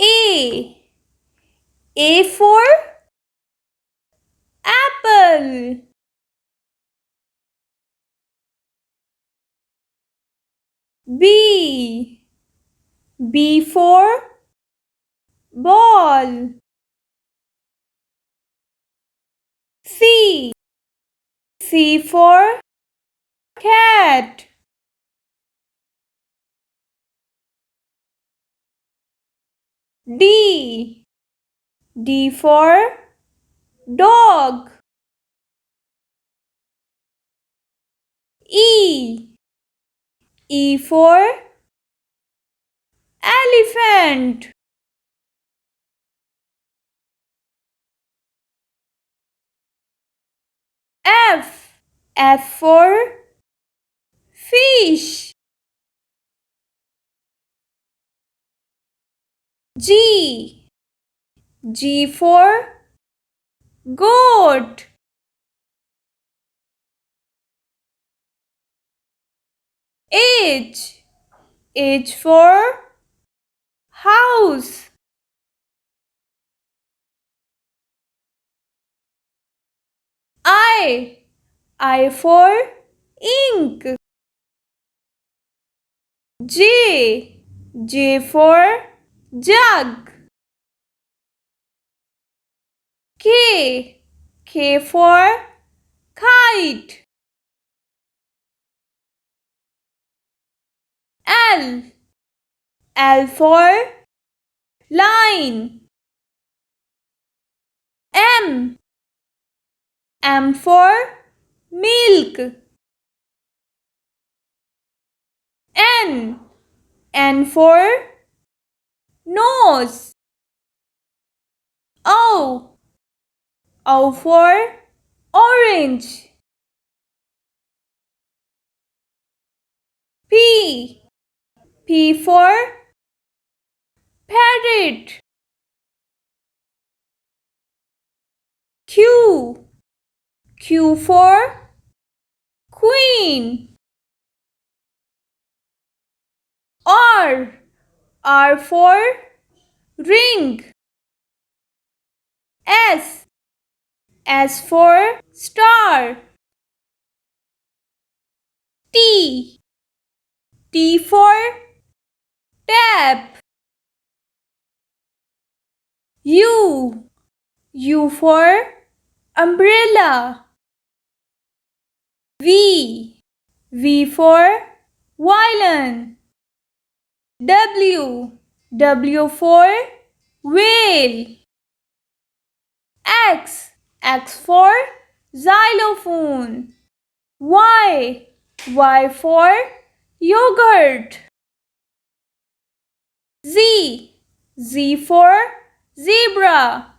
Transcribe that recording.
A. A for apple. B. B for ball. C. C for cat. D. D for dog. E. E for elephant. F. F for fish. G. G for goat. H. H for house. I. I for ink. J. J for jug. K. K for kite. L. L for line. M. M for milk. N. N for nose. O. O for orange. P. P for parrot. Q. Q for queen. R. R for ring. S. S for star. T. T for tap. U. U for umbrella. V. V for violin. W. W for whale. X. X for xylophone. Y. Y for yogurt. Z. Z for zebra.